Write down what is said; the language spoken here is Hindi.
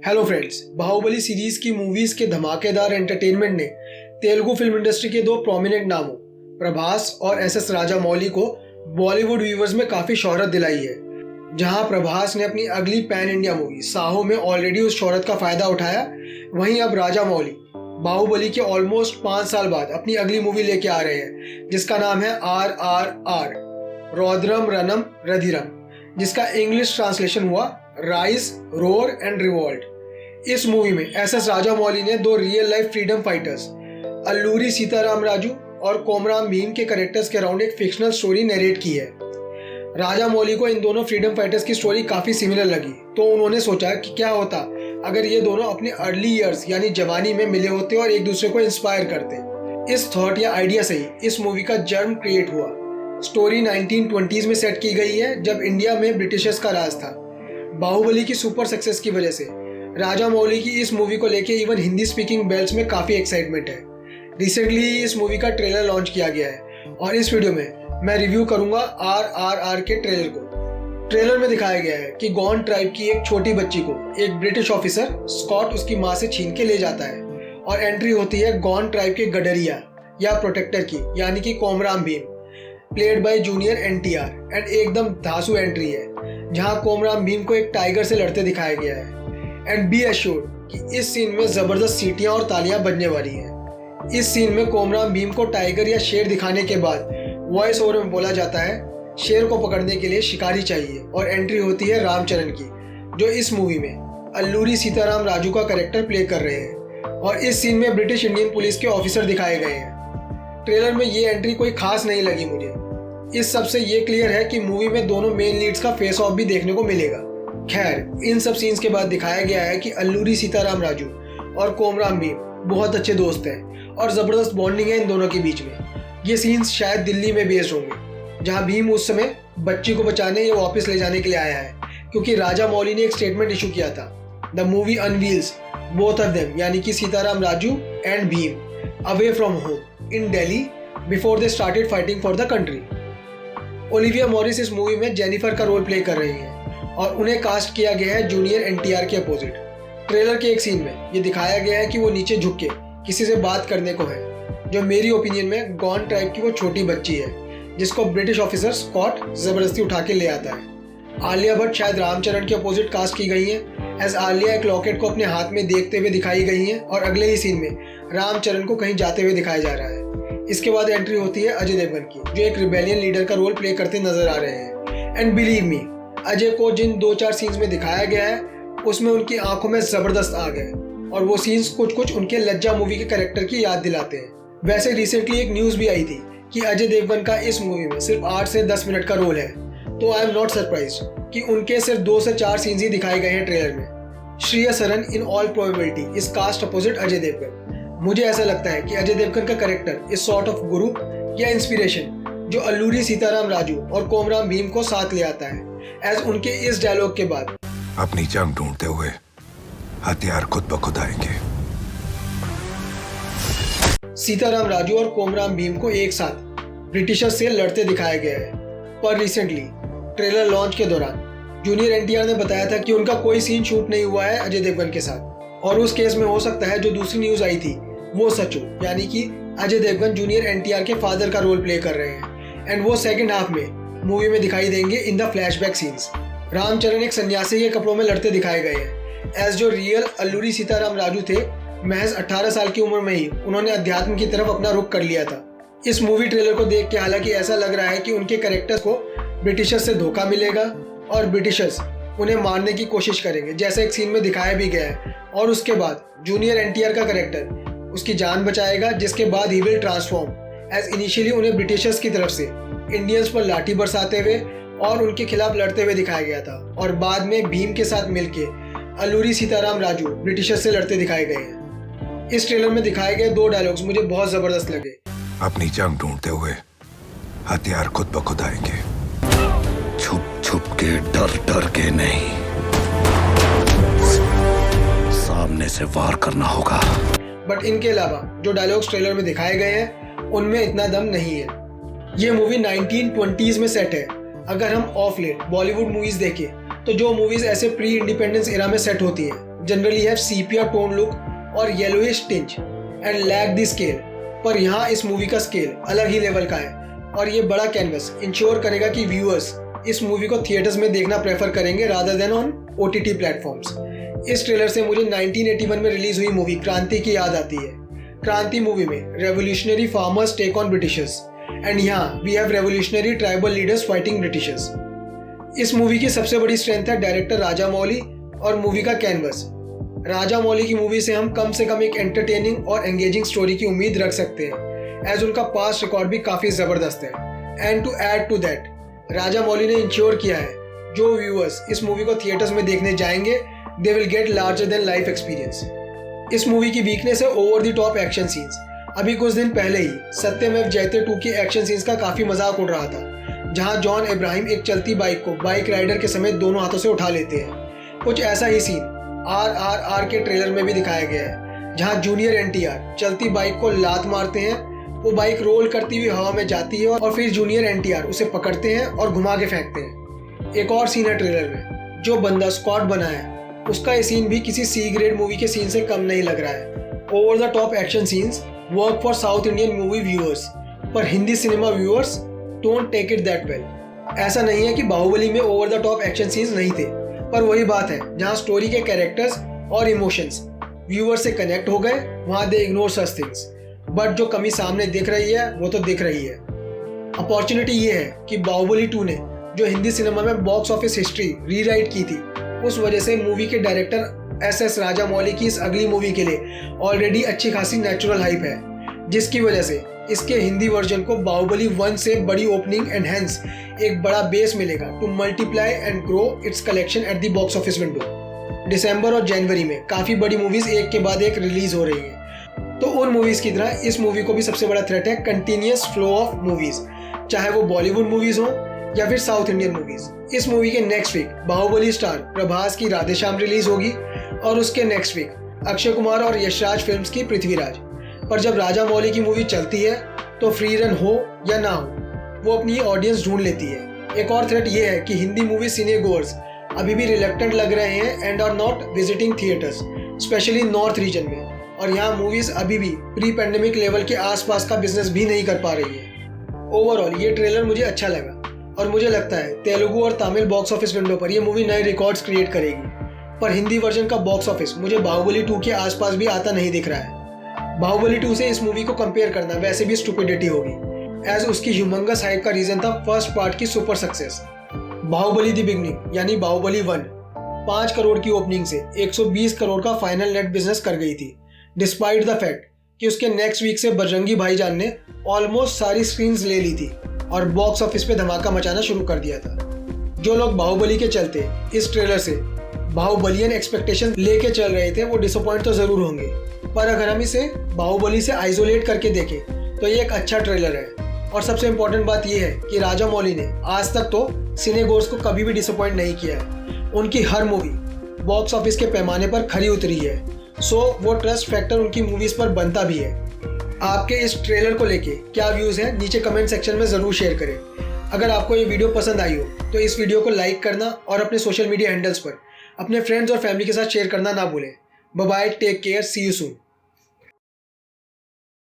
हेलो फ्रेंड्स, बाहुबली सीरीज की मूवीज के धमाकेदार एंटरटेनमेंट ने तेलुगु फिल्म इंडस्ट्री के दो प्रोमिनेंट नामों प्रभास और एस राजामौली को बॉलीवुड व्यूवर्स में काफी शोहरत दिलाई है। जहां प्रभास ने अपनी अगली पैन इंडिया मूवी साहो में ऑलरेडी उस शोहरत का फायदा उठाया, वहीं अब राजामौली बाहुबली के ऑलमोस्ट 5 साल बाद अपनी अगली मूवी लेके आ रहे हैं, जिसका नाम है RRR रौद्रम रणम रधिरम, जिसका इंग्लिश ट्रांसलेशन हुआ राइज रोर एंड रिवॉल्ट। इस मूवी में एस राजामौली ने दो real life freedom fighters Alluri Sitaram Raju और कोमराम भीम के कैरेक्टर्स के अराउंड एक फिक्शनल स्टोरी नरेट की है। राजामौली को इन दोनों फ्रीडम फाइटर्स की स्टोरी काफी सिमिलर लगी, तो उन्होंने सोचा कि क्या होता अगर ये दोनों अपने अर्ली ईयर्स यानी जवानी में मिले होते और एक दूसरे को इंस्पायर करते। इस थॉट या आइडिया से ही इस मूवी का जर्म क्रिएट हुआ। स्टोरी 1920s में सेट की गई है, जब इंडिया में ब्रिटिशर्स का राज था। बाहुबली की सुपर सक्सेस की वजह से राजामौली की इस मूवी को लेके इवन हिंदी स्पीकिंग बेल्ट्स में काफी एक्साइटमेंट है। रिसेंटली इस मूवी का ट्रेलर लॉन्च किया गया है और इस वीडियो में मैं रिव्यू करूंगा RRR के ट्रेलर को। ट्रेलर में दिखाया गया है कि गॉन ट्राइब की एक छोटी बच्ची को एक ब्रिटिश ऑफिसर स्कॉट उसकी माँ से छीन के ले जाता है और एंट्री होती है गॉन ट्राइब के गडरिया या प्रोटेक्टर की, यानी कि Komaram Bheem, played by junior NTR। And एकदम धांसू एंट्री है, जहां कोमराम भीम को एक टाइगर से लड़ते दिखाया गया है। एंड बी एश्योर्ड कि इस सीन में जबरदस्त सीटियां और तालियां बजने वाली हैं। इस सीन में कोमराम भीम को टाइगर या शेर दिखाने के बाद वॉइस ओवर में बोला जाता है, शेर को पकड़ने के लिए शिकारी चाहिए, और एंट्री होती है रामचरण की, जो इस मूवी में अल्लूरी सीताराम राजू का कैरेक्टर प्ले कर रहे हैं। और इस सीन में ब्रिटिश इंडियन पुलिस के ऑफिसर दिखाए गए हैं। ट्रेलर में ये एंट्री कोई खास नहीं लगी मुझे। इस सब से ये क्लियर है कि मूवी में दोनों मेन लीड्स का फेस ऑफ भी देखने को मिलेगा। खैर, इन सब सीन्स के बाद दिखाया गया है कि अल्लूरी सीताराम राजू और कोमराम भीम बहुत अच्छे दोस्त हैं और जबरदस्त बॉन्डिंग है इन दोनों के बीच में। ये सीन्स शायद दिल्ली में बेस्ड होंगे, जहां भीम उस समय बच्ची को बचाने या वापस ले जाने के लिए आया है, क्योंकि राजामौली ने एक स्टेटमेंट इशू किया था, the movie unveils both of them, यानी कि Sitaram Raju and Bhim away from home in Delhi before they started fighting for the country. Olivia Morris इस मूवी में जेनिफर का रोल प्ले कर रही हैं और उन्हें कास्ट किया गया है जूनियर NTR के अपोजिट। ट्रेलर के एक सीन में ये दिखाया गया है कि वो नीचे झुक के किसी से बात करने को है, जो मेरी ओपिनियन में गॉन ट्राइब की वो छोटी बच्ची है, जिसको ब्रिटिश ऑफिसर स्कॉट जबरदस्ती उठा के ले आता है। आलिया भट्ट शायद रामचरण के अपोजिट कास्ट की गई है, एज आलिया एक लॉकेट को अपने हाथ में देखते हुए दिखाई गई है और अगले ही सीन में रामचरण को कहीं जाते हुए दिखाया जा रहा है। इसके बाद एंट्री होती है अजय देवगन की, जो एक रिबेलियन लीडर का रोल प्ले करते नजर आ रहे हैं। एंड बिलीव मी, अजय को जिन 2-4 सीन्स में दिखाया गया है उसमें उनकी आंखों में जबरदस्त आग है, और वो सीन्स कुछ उनके लज्जा मूवी के कैरेक्टर की याद दिलाते हैं। वैसे रिसेंटली एक न्यूज भी आई थी कि अजय देवगन का इस मूवी में सिर्फ 8 से 10 मिनट का रोल है, तो आई एम नॉट सरप्राइज्ड कि उनके सिर्फ 2 से 4 सीन्स ही दिखाए गए हैं ट्रेलर में। Shriya Saran in all probability is cast opposite Ajay Devgn. मुझे ऐसा लगता है कि अजय देवगन का कैरेक्टर इज सॉर्ट ऑफ गुरु या इंस्पिरेशन, जो अल्लूरी सीताराम राजू और कोमराम भीम को साथ ले आता है। एज उनके इस डायलॉग के बाद अपनी जंग ढूंढते हुए हथियार खुद ब खुद आएंगे। सीताराम राजू और कोमराम भीम को एक साथ ब्रिटिशर्स से लड़ते दिखाया गया है। पर रिसेंटली ट्रेलर लॉन्च के दौरान जूनियर NTR ने बताया था कि उनका कोई सीन शूट नहीं हुआ है अजय देवगन के साथ, और उस केस में हो सकता है जो दूसरी न्यूज आई थी वो सच हो, यानी कि अजय देवगन जूनियर NTR के फादर का रोल प्ले कर रहे हैं एंड वो सेकंड हाफ में मूवी में दिखाई देंगे in the flashback scenes. Ram Charan एक सन्यासी के कपड़ों में लड़ते दिखाए गए हैं, एज जो रियल अल्लूरी सीताराम राजू थे महज 18 साल की उम्र में ही उन्होंने अध्यात्म की तरफ अपना रुख कर लिया था। इस मूवी ट्रेलर को देख के हालांकि ऐसा लग रहा है कि उनके कैरेक्टर्स को ब्रिटिशर्स से धोखा मिलेगा और ब्रिटिशर्स उन्हें मारने की कोशिश करेंगे, जैसा एक सीन में दिखाया भी गया है, और उसके बाद जूनियर NTR का कैरेक्टर उसकी जान बचाएगा, जिसके बाद ही विल ट्रांसफॉर्म, एज इनिशियली उन्हें ब्रिटिशर्स की तरफ से इंडियंस पर लाठी बरसाते हुए और उनके खिलाफ लड़ते हुए दिखाया गया था, और बाद में भीम के साथ मिलके अल्लूरी सीताराम राजू ब्रिटिशर्स से लड़ते दिखाए गए हैं। इस ट्रेलर में दिखाए गए 2 डायलॉग्स मुझे बहुत जबरदस्त लगे। अपनी जंग ढूंढते हुए हथियार खुद ब खुद आएंगे, छुप छुप के डर डर के नहीं, सामने से वार करना होगा। बट इनके अलावा जो डायलॉग्स ट्रेलर में दिखाए गए हैं उनमें इतना दम नहीं है। ये मूवी 1920s में सेट है। अगर हम ऑफ लेट बॉलीवुड मूवीज देखें तो जो मूवीज ऐसे प्री इंडिपेंडेंस एरा में सेट होती हैं generally have sepia tone look और yellowish tinge and lack the scale, पर यहाँ इस मूवी का स्केल अलग ही लेवल का है और ये बड़ा कैनवस इंश्योर करेगा कि व्यूअर्स इस मूवी को थिएटर्स में देखना प्रेफर करेंगे rather than on OTT platforms. इस ट्रेलर से मुझे 1981 में रिलीज हुई मूवी क्रांति की याद आती है। क्रांति मूवी में revolutionary farmers take on Britishers and यहाँ we have revolutionary tribal leaders fighting Britishers. इस मूवी की सबसे बड़ी स्ट्रेंथ है डायरेक्टर राजा मौली और मूवी का कैनवस। राजा मौली की मूवी से हम कम से कम एक एंटरटेनिंग और एंगेजिंग स्टोरी की उम्मीद रख सकते हैं, एज उनका पास्ट रिकॉर्ड भी काफ़ी ज़बरदस्त है। And to add to that, Rajamouli ने इंश्योर किया है जो व्यूअर्स इस मूवी को थिएटर्स में देखने जाएंगे they will get larger than life experience. इस मूवी की वीकनेस है over the top action scenes. अभी कुछ दिन पहले ही सत्यमेव जयते 2 के एक्शन सीन्स का काफ़ी मजाक उड़ रहा था, जहां जॉन इब्राहिम एक चलती बाइक को बाइक राइडर के समेत दोनों हाथों से उठा लेते हैं। कुछ ऐसा ही सीन RRR के ट्रेलर में भी दिखाया गया है, जहां जूनियर NTR चलती बाइक को लात मारते हैं, वो बाइक रोल करती हुई हवा में जाती है और फिर जूनियर NTR उसे पकड़ते हैं और घुमा के फेंकते हैं। एक और सीन है ट्रेलर में, जो बंदा स्क्वाड बना है उसका ये सीन भी किसी C ग्रेड मूवी के सीन से कम नहीं लग रहा है। Over the top action scenes work for south Indian movie viewers, पर Hindi cinema viewers don't take it that well. ऐसा नहीं है कि बाहुबली में over the top action scenes नहीं थे, पर वही बात है, जहां स्टोरी के कैरेक्टर्स और इमोशंस व्यूअर से कनेक्ट हो गए वहां दे इग्नोर सच थिंग्स। बट जो कमी सामने दिख रही है वो तो दिख रही है। अपॉर्चुनिटी ये है कि बाहुबली 2 ने जो हिंदी सिनेमा में बॉक्स ऑफिस हिस्ट्री रीराइट की थी, उस वजह से मूवी के डायरेक्टर SS राजा मौली की इस अगली मूवी के लिए ऑलरेडी अच्छी खासी नेचुरल हाइप है, जिसकी वजह से इसके हिंदी वर्जन को बाहुबली 1 से बड़ी ओपनिंग एंड हेंस एक बड़ा बेस मिलेगा to multiply and grow its collection at the box office window. दिसंबर और जनवरी में काफ़ी बड़ी मूवीज एक के बाद एक रिलीज हो रही हैं, तो उन मूवीज की तरह इस मूवी को भी सबसे बड़ा थ्रेट है कंटिन्यूअस फ्लो ऑफ मूवीज, चाहे वो बॉलीवुड मूवीज हो या फिर साउथ इंडियन मूवीज। इस मूवी के next week Baahubali star Prabhas की राधेश्याम रिलीज होगी और उसके नेक्स्ट वीक अक्षय कुमार और यशराज फिल्म्स की पृथ्वीराज। पर जब राजा मौली की मूवी चलती है तो फ्री रन हो या ना हो, वो अपनी ऑडियंस ढूंढ लेती है। एक और थ्रेट ये है कि हिंदी मूवी सिने गोअर्स अभी भी रिलेक्टेंट लग रहे हैं and are not visiting theatres, especially north region में, और यहाँ मूवीज अभी भी प्री पैंडेमिक लेवल के आसपास का बिजनेस भी नहीं कर पा रही है। ओवरऑल ये ट्रेलर मुझे अच्छा लगा और मुझे लगता है तेलुगु और तमिल बॉक्स ऑफिस विंडो पर ये मूवी नए रिकॉर्ड्स क्रिएट करेगी, पर हिंदी वर्जन का बॉक्स ऑफिस मुझे बाहुबली 2 के आसपास भी आता नहीं दिख रहा है। बाहुबली 2 से इस मूवी को कंपेयर करना वैसे भी स्टुपिडिटी होगी, एज उसकी ह्यूमंगस हाइप का रीजन था फर्स्ट पार्ट की super success. Baahubali the beginning यानी बाहुबली 1 5 करोड़ की ओपनिंग से 120 करोड़ का फाइनल नेट बिजनेस कर गई थी, डिस्पाइट द फैक्ट कि उसके नेक्स्ट वीक से बजरंगी भाईजान ने ऑलमोस्ट सारी स्क्रीन्स ले ली थी और बॉक्स ऑफिस पे धमाका मचाना शुरू कर दिया था। जो लोग बाहुबली के चलते इस ट्रेलर से बाहुबलियन एक्सपेक्टेशन लेके चल रहे थे वो डिसअपॉइंट तो जरूर होंगे, पर अगर हम इसे बाहुबली से आइसोलेट करके देखें तो ये एक अच्छा ट्रेलर है। और सबसे इम्पोर्टेंट बात यह है कि राजा मौली ने आज तक तो सिनेगोर्स को कभी भी डिसअपॉइंट नहीं किया है। उनकी हर मूवी बॉक्स ऑफिस के पैमाने पर खरी उतरी है, सो वो ट्रस्ट फैक्टर उनकी मूवीज पर बनता भी है। आपके इस ट्रेलर को लेके क्या व्यूज़ हैं नीचे कमेंट सेक्शन में ज़रूर शेयर करें। अगर आपको ये वीडियो पसंद आई हो तो इस वीडियो को लाइक करना और अपने सोशल मीडिया हैंडल्स पर अपने फ्रेंड्स और फैमिली के साथ शेयर करना ना भूलें। Bye bye, take care, see you soon.